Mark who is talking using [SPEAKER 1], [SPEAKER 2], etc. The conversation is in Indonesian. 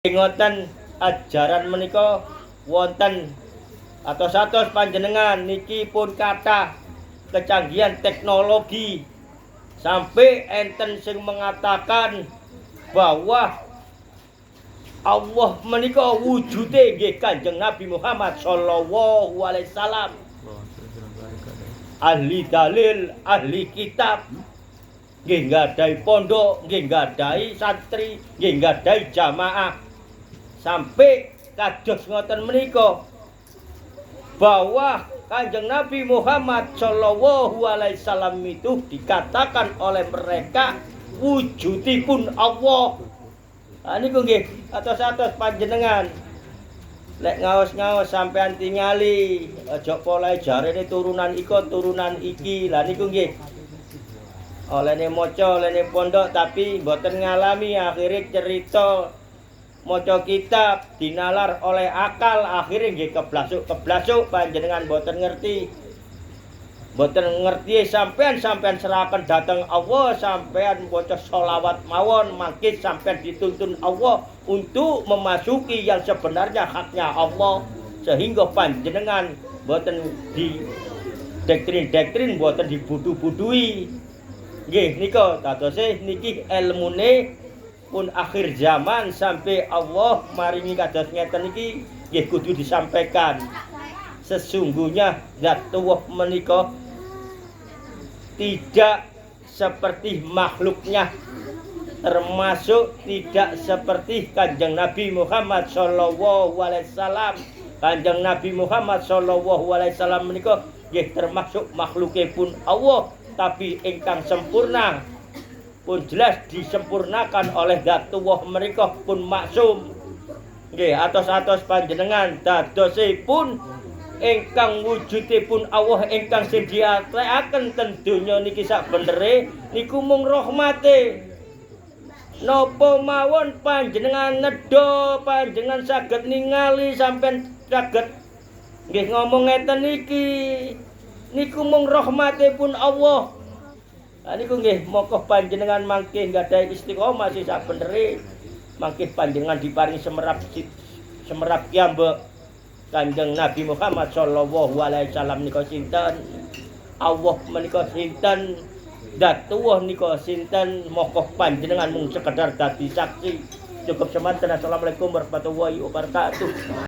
[SPEAKER 1] Ngoten ajaran menika wonten atos-atos panjenengan niki pun kathah kecanggihan teknologi sampai enten sing mengatakan bahwa Allah menika wujude nggih Kanjeng Nabi Muhammad sallallahu alaihi wasallam. Ahli dalil, ahli kitab, nggih nggadahi pondok, nggih nggadahi santri, nggih nggadahi jamaah. Sampai kados ngoten menika bahwa Kanjeng Nabi Muhammad sallallahu alaihi wasallam itu dikatakan oleh mereka wujudipun Allah. Niku nggih atos-atos panjenengan lek ngaos-ngaos sampean tingali aja polahe jarene turunan iko turunan iki. Lah niku nggih olehne maca olehne pondok tapi mboten ngalami akhirnya cerita maca kitab dinalar oleh akal akhirnya nggih keblasuk panjenengan mboten ngerti sampean serahkan datang Allah sampean maca sholawat mawon mangke sampean dituntun Allah untuk memasuki yang sebenarnya haknya Allah sehingga panjenengan mboten di doktrin mboten dibudu-budui nggih nika dadose niki ilmune pun akhir zaman sampai Allah maringi kados ngeten iki nggih kudu disampaikan. Sesungguhnya Zatullah menika tidak seperti makhluknya, termasuk tidak seperti Kanjeng Nabi Muhammad sallallahu alaihi wasallam. Kanjeng Nabi Muhammad sallallahu alaihi wasallam menika nggih termasuk makhlukipun Allah tapi ingkang sempurna pun jelas disempurnakan oleh Zatullah mereka pun maksum. Nggih atos-atos panjenengan dadosipun ingkang wujudipun Allah ingkang sing diatlekaken ten donya niki sak benere niku mung rahmate. Napa mawon panjenengan nedha panjenengan saged ningali sampean saged nggih ngomong ngeten niki niku mung rahmatipun Allah. Niku nggih moga panjenengan mangke nggadahi istiqomah sing sabenere mangke panjenengan diparingi semerap kiambek Kanjeng Nabi Muhammad sallallahu alaihi wasallam nika sinten, Allah menika sinten, Zatullah nika sinten, moga panjenengan mung sekedar dadi saksi. Cukup semanten. Assalamualaikum warahmatullahi wabarakatuh.